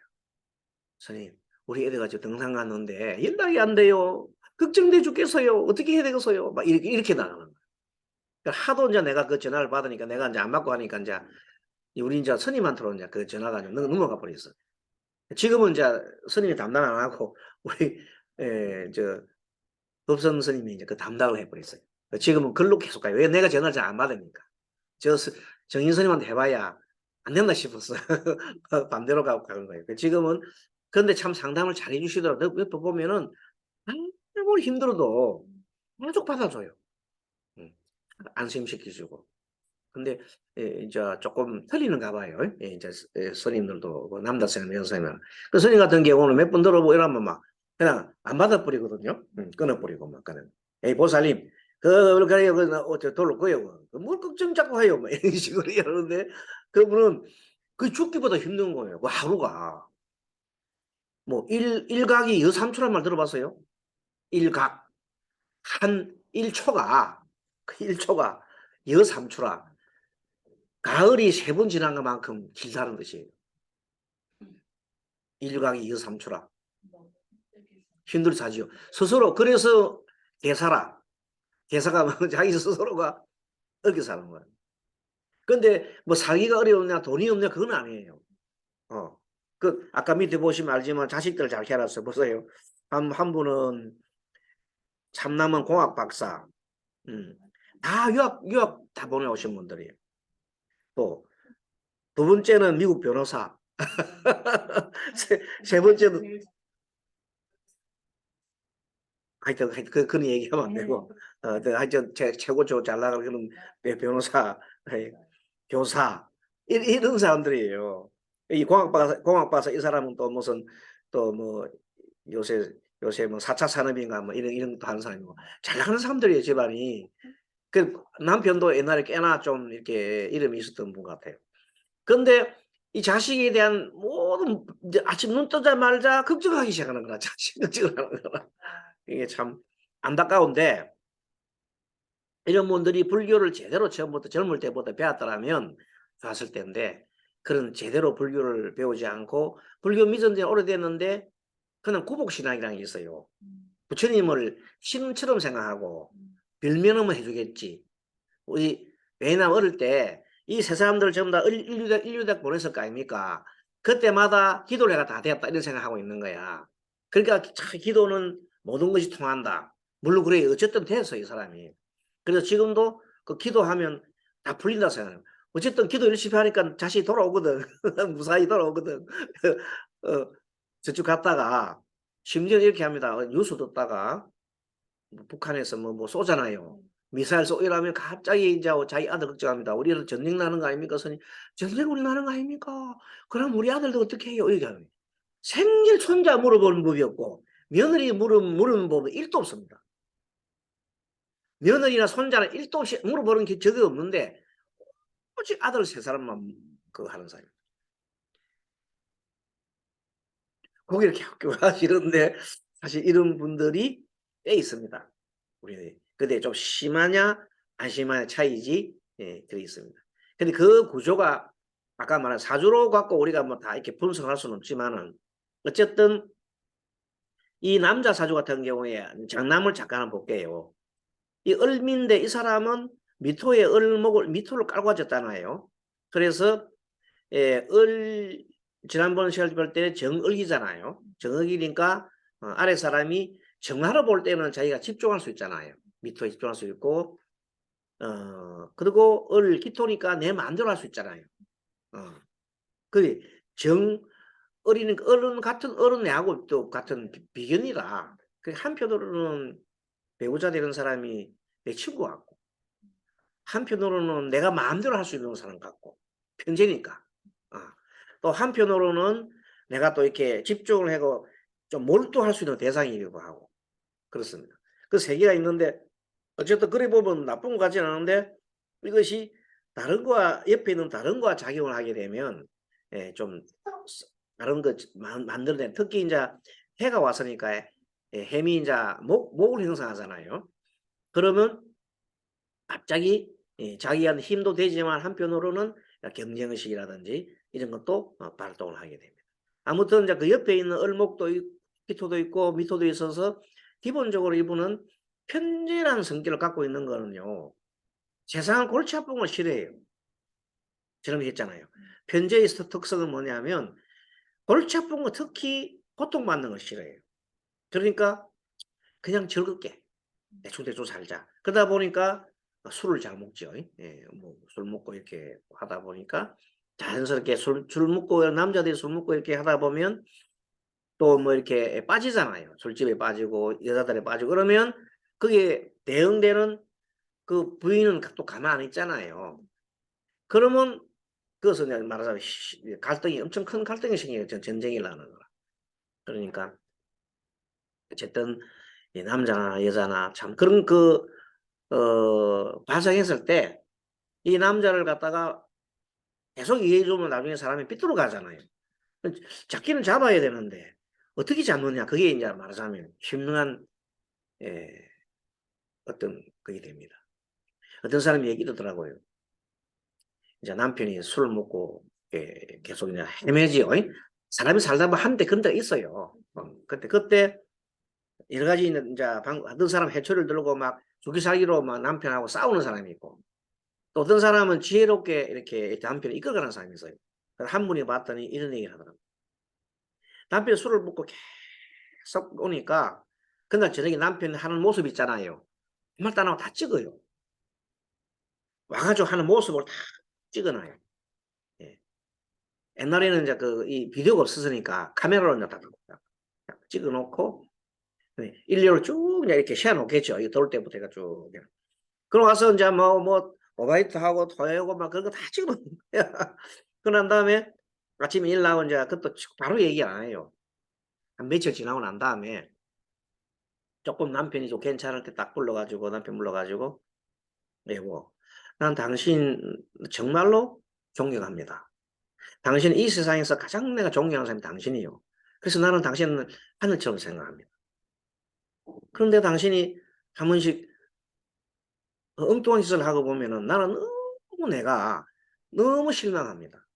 Speaker 1: "스님 우리 애들가 지금 등산 갔는데 연락이 안 돼요. 걱정돼 죽겠어요. 어떻게 해야 되겠어요?" 막 이렇게 나가는 거예요. 그러니까 하도 인제 내가 그 전화를 받으니까 내가 인제 안 받고 하니까 인제 우리 인제 스님한테로 인제 그 전화가 넘어가 버렸어. 지금은 인제 스님이 담당 안 하고 우리 법선 스님이 이제 그 담당을 해 버렸어요. 지금은 글로 계속 가요. 왜 내가 전화를 잘 안 받으니까. 저 정인 스님한테 해 봐야 안 된다 싶어서 반대로 가는 거예요. 지금은 근데 참 상담을 잘 해 주시더라고요. 옆에 보면은 아무리 힘들어도 계속 받아줘요. 안심시켜주고. 근데 이제 조금 틀리는가 봐요. 이제 스님들도 그 남자 스님, 여자 스님. 그 스님 같은 경우는 몇 번 들어보고 이러면 막 그냥 안 받아버리거든요. 끊어버리고 막 그냥. 에이 보살님, 그래요, 돌로 거요. 뭘 걱정 자꾸 해요, 뭐 이런 식으로 이러는데 그분은 그 죽기보다 힘든 거예요. 그 하루가 뭐 일각이 여삼초란 말 들어봤어요? 일각 한 1초가 그 1초가 여삼초라. 가을이 3번 지난 것만큼 길다는 뜻이에요. 일각이 여삼초라. 힘들어 사지요. 스스로 그래서 대사라. 대사가 뭐 자기 스스로가 어렵게 사는 거예요. 근데 뭐 살기가 어려우냐 돈이 없냐 그건 아니에요. 그 아까 밑에 보시면 알지만 자식들 잘 키워놨어요. 보세요. 한 분은 참남은 공학 박사. 다 유학 다 보내오신 분들이에요. 또 두 번째는 미국 변호사. 세 번째는 하여튼 그런 얘기하면 안 되고 하여튼 최고 잘 나가는 그런 변호사, 교사 이런 사람들이에요. 이 공학박사 이 사람은 또 무슨 또 뭐 요새 뭐 4차 산업인가 뭐 이런 것도 하는 사람이고 잘 나가는 사람들이에요 집안이. 그 남편도 옛날에 꽤나 좀 이렇게 이름이 있었던 분 같아요. 근데 이 자식에 대한 모든 이제 아침 눈 뜨자마자 걱정하기 시작하는 거야. 자식 걱정을 하는 거야. 이게 참 안타까운데 이런 분들이 불교를 제대로 처음부터 젊을 때부터 배웠더라면 좋았을 텐데 그런 제대로 불교를 배우지 않고 불교 믿은 지 오래됐는데 그냥 구복신앙이라는 게 있어요. 부처님을 신처럼 생각하고 빌면은 해주겠지. 우리 왜냐면 어릴 때 이 세 사람들 전부 다 인류대학 보냈을 거 아닙니까? 그때마다 기도를 해가 다 되었다 이런 생각하고 있는 거야. 그러니까 기도는 모든 것이 통한다. 물론 그래 어쨌든 됐어 이 사람이. 그래서 지금도 그 기도하면 다 풀린다 생각해요. 어쨌든 기도 열심히 하니까 자식이 돌아오거든. 무사히 돌아오거든. 저쪽 갔다가 심지어 이렇게 합니다. 뉴스 듣다가 북한에서 뭐 쏘잖아요. 미사일 쏘 이러면 갑자기 이제 자기 아들 걱정합니다. 우리는 전쟁 나는 거 아닙니까? 선이 전쟁 우리 나는 거 아닙니까? 그럼 우리 아들도 어떻게 해요? 이렇게 하면 생일 손자 물어보는 법이 없고 며느리 물은 법이 1도 없습니다. 며느리나 손자는 1도 없이 물어보는 게 적이 없는데 오직 아들 3사람만 그거 하는 사람. 거기 이렇게 학교 가시는데 사실 이런 분들이 꽤 있습니다. 우리 근데 좀 심하냐 안 심하냐 차이지 그게 있습니다. 근데 그 구조가 아까 말한 사주로 갖고 우리가 뭐 다 이렇게 분석할 수는 없지만은 어쨌든 이 남자 사주 같은 경우에 장남을 잠깐 볼게요. 이 을미인데 이 사람은 미토에 미토를 깔고 가졌잖아요. 그래서 지난번 시간에 볼 때 정을이잖아요. 정을이니까 아래 사람이 정화로 볼 때는 자기가 집중할 수 있잖아요. 미토에 집중할 수 있고 그리고 기토니까 내 마음대로 할 수 있잖아요. 그래 을은 같은 내하고 또 같은 비견이라 한편으로는 배우자 되는 사람이 내 친구 같고 한편으로는 내가 마음대로 할 수 있는 사람 같고 편제니까 또 한편으로는 내가 또 이렇게 집중을 하고 좀 몰두할 수 있는 대상이기도 하고 그렇습니다. 그 세 개가 있는데 어쨌든 그래 보면 나쁜 것 같지는 않은데 이것이 다른 거와 옆에 있는 다른 거와 작용을 하게 되면 좀 다른 거 만들어낸 특히 이제 해가 왔으니까 햄이 이제 목을 형성하잖아요. 그러면 갑자기 자기한테 힘도 되지만 한편으로는 경쟁의식이라든지 이런 것도 발동을 하게 됩니다. 아무튼 이제 그 옆에 있는 을목도 기토도 있고 미토도 있어서 기본적으로 이분은 편제라는 성격을 갖고 있는 거는요. 세상을 골치 아픈 걸 싫어해요. 저는 했잖아요. 편제의 특성은 뭐냐면 골치 아픈 거 특히 고통받는 걸 싫어해요. 그러니까 그냥 즐겁게 대충 살자. 그러다 보니까 술을 잘 먹죠. 뭐 술 먹고 이렇게 하다 보니까 자연스럽게 술 먹고 남자들이 술 먹고 이렇게 하다 보면 또 뭐 이렇게 빠지잖아요. 술집에 빠지고 여자들에 빠지고 그러면 그게 대응되는 그 부인은 또 가만 안 있잖아요. 그러면 그것은 그냥 말하자면 갈등이 엄청 큰 갈등이 생겨요. 전쟁이 일어나는 거라. 그러니까 어쨌든 이 남자나 여자나 참 그런 발생했을 때 이 남자를 갖다가 계속 이해해 주면 나중에 사람이 삐뚤어 가잖아요. 잡기는 잡아야 되는데 어떻게 잡느냐 그게 이제 말하자면 현명한 예 어떤 그게 됩니다. 어떤 사람이 얘기하더라고요. 이제 남편이 술을 먹고 계속 그냥 헤매지요. 사람이 살다 보면 한때 그런 데가 있어요. 그때 여러 가지 이제 어떤 사람 해초를 들고 막 죽기 살기로 막 남편하고 싸우는 사람이 있고 또 어떤 사람은 지혜롭게 이렇게 남편을 이끌어가는 사람이 있어요. 한 분이 봤더니 이런 얘기를 하더라고요. 남편이 술을 먹고 계속 오니까 그날 저녁에 남편이 하는 모습 있잖아요. 정말 다 나와 다 찍어요. 와가지고 하는 모습을 다 찍어놔요. 예. 옛날에는 이제 이 비디오가 없었으니까 카메라로 이제 다 찍어 놓고 일렬로 쭉 그냥 이렇게 세워 놓겠죠. 이거 돌 때부터 해가 쭉. 그러고 와서 이제 오바이트하고 토하고 막 그런 거 다 찍어 놓는 거야. 그러고 난 다음에 아침에 일 나오고 이제 그것도 바로 얘기 안 해요. 한 며칠 지나고 난 다음에 조금 남편이 좀 괜찮을 때 딱 불러가지고 남편 불러가지고 여보, 난 당신 정말로 존경합니다. 당신은 이 세상에서 가장 내가 존경하는 사람이 당신이요. 그래서 나는 당신을 하늘처럼 생각합니다. 그런데 당신이 한 번씩 엉뚱한 짓을 하고 보면은 나는 너무 내가 너무 실망합니다.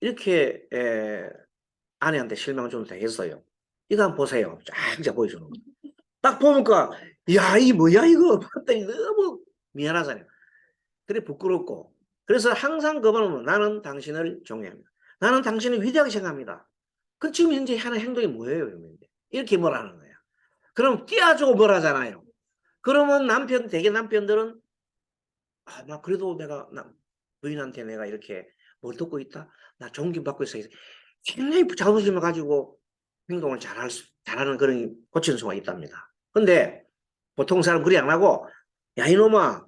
Speaker 1: 이렇게 아내한테 실망 좀 되겠어요. 이거 한번 보세요. 쫙 이제 보여주는 거. 딱 보니까 야, 이 뭐야 이거 봤더니 너무 미안하잖아요. 그래 부끄럽고. 그래서 항상 그 말은 나는 당신을 존경합니다. 나는 당신을 위대하게 생각합니다. 그 지금 현재 하는 행동이 뭐예요? 이렇게 뭐라는 거야. 그럼 띄워주고 뭐라잖아요. 그러면 대개 남편들은 나 그래도 내가 부인한테 내가 이렇게 뭘 듣고 있다. 나 존경받고 있어. 굉장히 자부심을 가지고 행동을 잘하는 그런 고치는 수가 있답니다. 근데 보통 사람 그리 안 하고 야 이놈아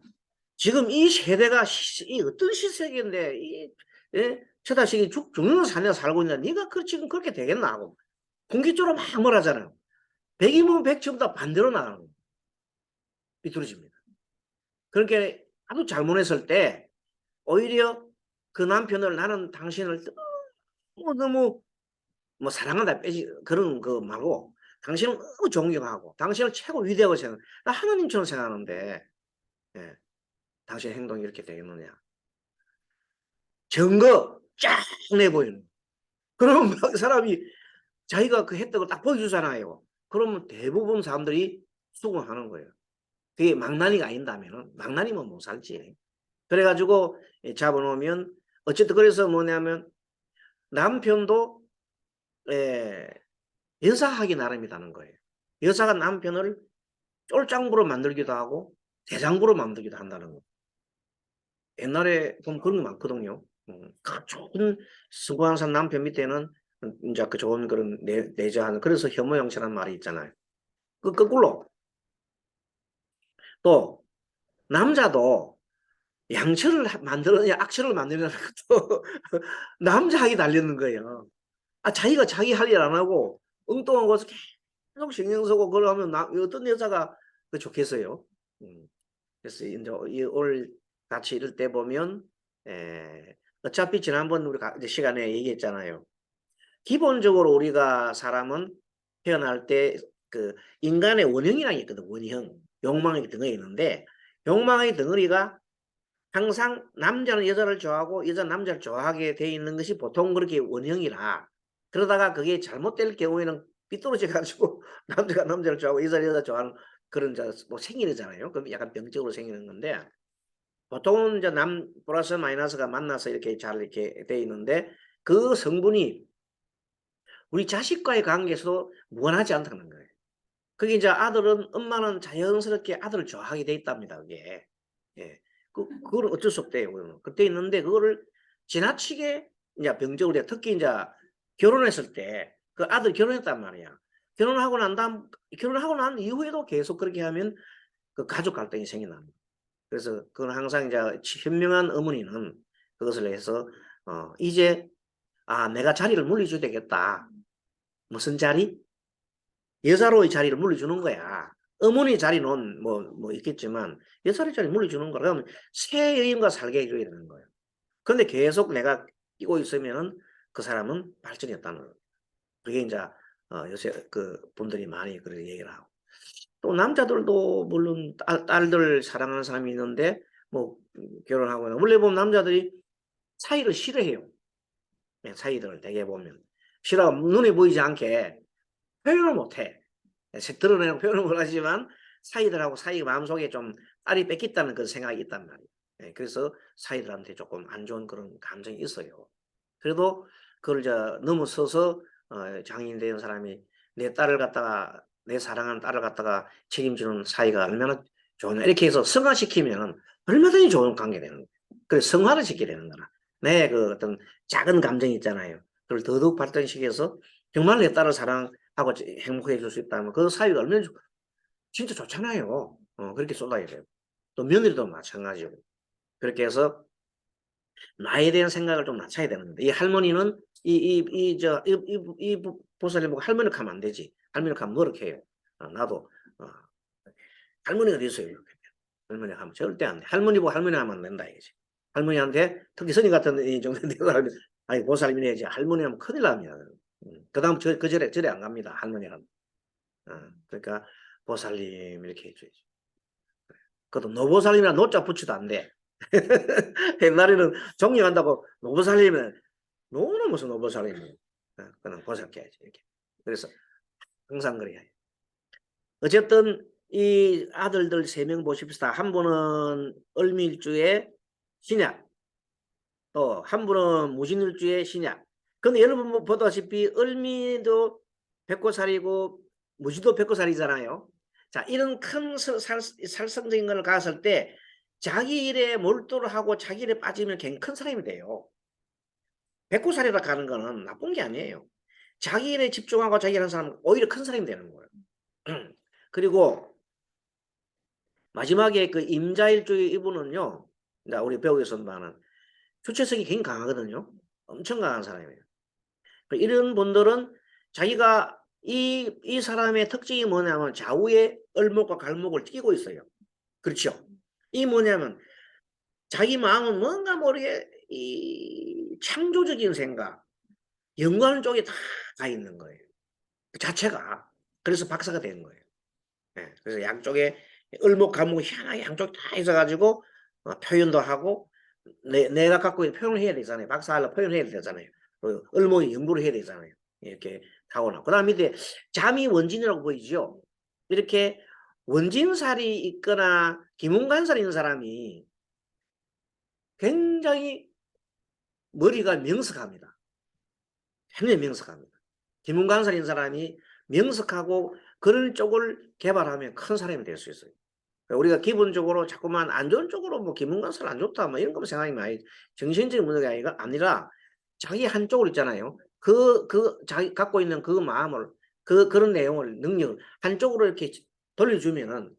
Speaker 1: 지금 이 세대가 이 어떤 시세인데 처자식이 죽는 사내가 살고 있는데 네가 지금 그렇게 되겠나 하고 공기적으로 막 뭐라잖아요. 100이면 100 전부 다 반대로 나가는 거예요. 삐뚤어집니다. 그렇게 아주 잘못했을 때 오히려 그 남편을 나는 당신을 너무 사랑한다 빼지 그런 거 말고 당신을 너무 존경하고 당신을 최고 위대하고 생각 나 하나님처럼 생각하는데 당신 행동이 이렇게 되겠느냐. 증거 쫙 내보이는. 그러면 막 사람이 자기가 그 했던 걸 딱 보여주잖아요. 그러면 대부분 사람들이 수긍하는 거예요. 그게 망나니가 아닌다면은 망나니면 못 살지. 그래가지고 잡아놓으면 어쨌든 그래서 뭐냐면 남편도 여사하기 나름이라는 거예요. 여사가 남편을 쫄장부로 만들기도 하고 대장부로 만들기도 한다는 거. 옛날에 보면 그런 게 많거든요. 좋은 수고하는 사람 남편 밑에는 이제 그 좋은 그런 내자하는 그래서 혐오형체란 말이 있잖아요. 그 거꾸로 또 남자도 양처를 만들느냐 악처를 만드느냐는 것도 남자에게 달리는 거예요. 자기가 자기 할 일 안 하고 엉뚱한 것을 계속 신경 쓰고 그러면 어떤 여자가 좋겠어요. 그래서 이제 올 같이 이럴 때 보면 어차피 지난번 우리 이제 시간에 얘기했잖아요. 기본적으로 우리가 사람은 태어날 때 그 인간의 원형이라는 게 있거든. 원형. 욕망의 덩어리 있는데 욕망의 덩어리가 항상 남자는 여자를 좋아하고 여자는 남자를 좋아하게 돼 있는 것이 보통 그렇게 원형이라 그러다가 그게 잘못될 경우에는 삐뚤어져 가지고 남자가 남자를 좋아하고 여자가 여자 좋아하는 그런 생기잖아요. 그럼 약간 병적으로 생기는 건데 보통은 이제 남 플러스 마이너스가 만나서 이렇게 잘 이렇게 돼 있는데 그 성분이 우리 자식과의 관계에서도 무관하지 않다는 거예요. 그게 이제 엄마는 자연스럽게 아들을 좋아하게 돼 있답니다. 그게. 예. 그거는 어쩔 수 없대요. 그거는. 그때 있는데 그거를 지나치게 이제 병적으로 특히 이제 결혼했을 때 그 아들 결혼했단 말이야. 결혼하고 난 이후에도 계속 그렇게 하면 그 가족 갈등이 생겨납니다. 그래서 그건 항상 이제 현명한 어머니는 그것을 해서 이제 내가 자리를 물려줘야 되겠다. 무슨 자리? 여자로의 자리를 물려주는 거야. 어머니 자리는 뭐 있겠지만 여자의 자리 물려주는 거야. 그러면 새 여인과 살게 해줘야 되는 거예요. 근데 계속 내가 끼고 있으면은 그 사람은 발전이 없다는 거예요. 그게 이제 요새 그 분들이 많이 그렇게 얘기를 하고. 또 남자들도 물론 딸들 사랑하는 사람이 있는데 뭐 결혼하거나 원래 보면 남자들이 사이를 싫어해요. 네, 사이들을 대개 보면 싫어 눈에 보이지 않게 표현을 못해. 드러내는 표현을 못하지만 사이들하고 사이 마음속에 좀 딸이 뺏겼다는 그런 생각이 있단 말이에요. 네, 그래서 사이들한테 조금 안 좋은 그런 감정이 있어요. 그래도 그걸 넘어서서 장인 된 사람이 내 딸을 갖다가 내 사랑하는 딸을 갖다가 책임지는 사이가 얼마나 좋으냐 이렇게 해서 성화시키면 얼마든지 좋은 관계 되는 거예요. 그래서 성화를 시켜야 되는 거라. 내 그 어떤 작은 감정이 있잖아요. 그걸 더더욱 발전시켜서 정말 내 딸을 사랑하고 행복해 줄 수 있다면 그 사이가 얼마나 진짜 좋잖아요. 그렇게 쏟아야 돼요. 또 며느리도 마찬가지고. 그렇게 해서 나에 대한 생각을 좀 낮춰야 되는 건데 이 할머니는 이 보살님 보고 할머니 하면 안 되지. 할머니 하면 노력해요. 나도 할머니가 됐어요. 이렇게. 할머니 하면 절대 안 돼. 할머니 보고 할머니 하면 안 된다 이거지. 할머니한테 특히 스님 같은 이 정도 된 사람이 아니 보살님이 해야지. 할머니 하면 큰일 납니다. 그다음 그 절에 안 갑니다. 할머니는. 그러니까 보살님 이렇게 해줘야지. 그것도 노보살님이라 노자 붙여도 안 돼. 옛날에는 정리한다고 노보살님은 노는 무슨 노보살님이에요. 그냥 보살해야지 이렇게. 그래서 항상 그래야 해요. 어쨌든 이 아들들 3명 보십시다. 한 분은 을밀주의 신약, 또 한 분은 무신일주의 신약. 근데 여러분 보다시피 을미도 백호살이고 무신도 백호살이잖아요. 자, 이런 큰 살성적인 걸 갔을 때 자기 일에 몰두를 하고 자기 일에 빠지면 굉장히 큰 사람이 돼요. 백호살이라 가는 거는 나쁜 게 아니에요. 자기 일에 집중하고 자기 일하는 사람은 오히려 큰 사람이 되는 거예요. 그리고 마지막에 그 임자일주의 이분은요, 우리 배우에서는 주체성이 굉장히 강하거든요. 엄청 강한 사람이에요. 이런 분들은 자기가 이 사람의 특징이 뭐냐면 좌우에 을목과 갈목을 띄고 있어요. 그렇죠? 이 뭐냐면 자기 마음은 뭔가 모르게 이 창조적인 생각, 연구하는 쪽에 다 가 있는 거예요. 그 자체가. 그래서 박사가 된 거예요. 네, 그래서 양쪽에 을목, 갈목 희한하게 양쪽 다 있어가지고 표현도 하고 내가 갖고 있는 표현을 해야 되잖아요. 박사하려 표현해야 되잖아요. 을목이 연구를 해야 되잖아요. 이렇게 타고나. 그 다음 밑에 잠이 원진이라고 보이죠. 이렇게 원진살이 있거나 기문간살이 있는 사람이 굉장히 머리가 명석합니다. 굉장히 명석합니다. 기문간살이 있는 사람이 명석하고 그런 쪽을 개발하면 큰 사람이 될 수 있어요. 우리가 기본적으로 자꾸만 안 좋은 쪽으로 뭐 기문간살 안 좋다 뭐 이런 거 생각이 많이 정신적인 문제가 아니라 자기 한쪽으로 있잖아요. 자기 갖고 있는 그 마음을 그런 내용을 능력을 한쪽으로 이렇게 돌려주면은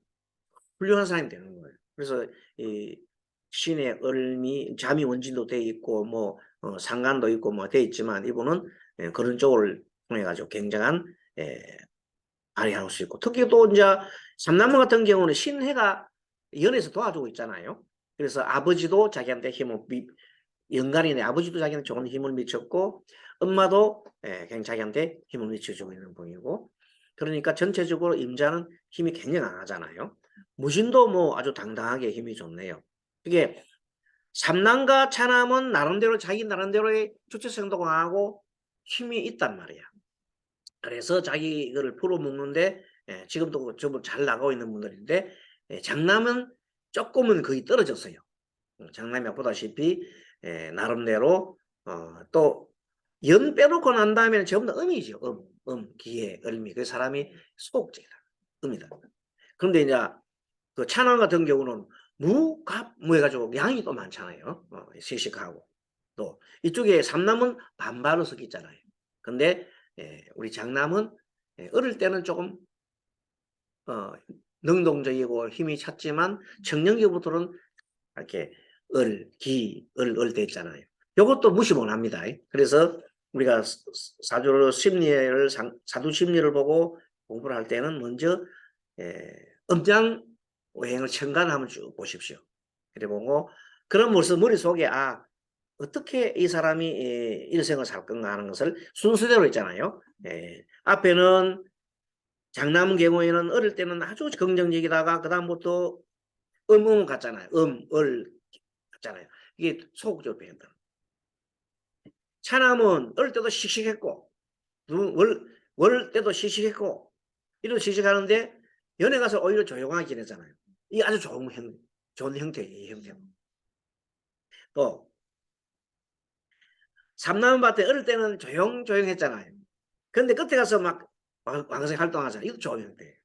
Speaker 1: 훌륭한 사람이 되는 거예요. 그래서 이 신의 을미 잠이 원진도 돼 있고 뭐 상간도 있고 뭐 돼 있지만 이분은 그런 쪽을 통해 가지고 굉장한 발휘할 수 있고 특히 또 이제 삼남매 같은 경우는 신해가 연에서 도와주고 있잖아요. 그래서 아버지도 자기한테 힘을 연간이네 아버지도 자기한테 좋은 힘을 미쳤고 엄마도 그냥 자기한테 힘을 미쳐주고 있는 분이고 그러니까 전체적으로 임자는 힘이 굉장히 강하잖아요. 무신도 뭐 아주 당당하게 힘이 좋네요. 이게 삼남과 차남은 나름대로 자기 나름대로의 주체성도 강하고 힘이 있단 말이야. 그래서 자기 이거를 풀어먹는데 지금도 전부 잘 나가고 있는 분들인데 장남은 조금은 거의 떨어졌어요. 장남이 보다시피 나름대로 또 연 빼놓고 난 다음에는 전부 다 음이죠. 기해, 을미. 그 사람이 소극적이다. 음이다. 그런데 이제 그 찬원 같은 경우는 무 해가지고 양이 또 많잖아요. 씩씩하고. 또 이쪽에 삼남은 반발로 섞여 있잖아요. 근데 우리 장남은 어릴 때는 조금 능동적이고 힘이 찼지만 청년기부터는 이렇게 을 됐잖아요. 이것도 무시 못 합니다. 그래서 우리가 사주 심리를 사주 심리를 보고 공부를 할 때는 먼저 음양 오행을 천간하면 쭉 보십시오. 그래 보고 그런 모습 머릿속에 어떻게 이 사람이 일생을 살 건가 하는 것을 순서대로 있잖아요. 앞에는 장남 경우에는 어릴 때는 아주 긍정적이다가 그 다음부터 같잖아요. 같잖아요. 이게 소극적으로 변한다. 차남은 어릴 때도 씩씩했고 월 때도 씩씩했고 이런 씩씩하는데 연애 가서 오히려 조용하게 지내잖아요. 이게 아주 좋은 형태예요. 이 형태. 또 삼남밭에 어릴 때는 조용조용했잖아요. 근데 끝에 가서 막 왕성 활동하잖아요. 이것도 좋은 형태예요.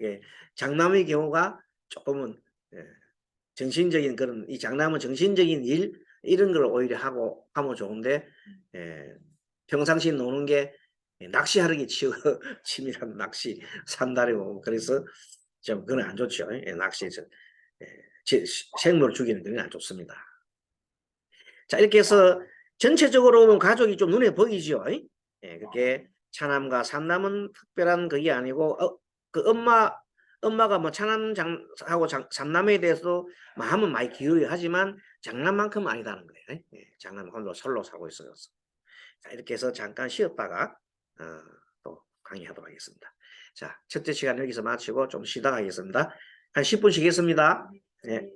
Speaker 1: 예. 장남의 경우가 조금은 정신적인 그런 이 장남은 정신적인 일 이런 걸 오히려 하면 좋은데 평상시 노는 게 낚시하는 취미란 낚시 산다리고 그래서 좀 그건 안 좋죠. 낚시에서 생물을 죽이는 그건 안 좋습니다. 자 이렇게 해서 전체적으로 보면 가족이 좀 눈에 보이죠. 그게 차남과 삼남은 특별한 그게 아니고 그 엄마가 뭐 차남하고 삼남에 대해서 마음은 많이 기울여 하지만 장남만큼은 아니다는 거예요. 장남 홀로 솔로 사고 있어서. 자 이렇게 해서 잠깐 쉬었다가 또 강의하도록 하겠습니다. 자 첫째 시간 여기서 마치고 좀 쉬다 가겠습니다. 한 10분 쉬겠습니다. 네.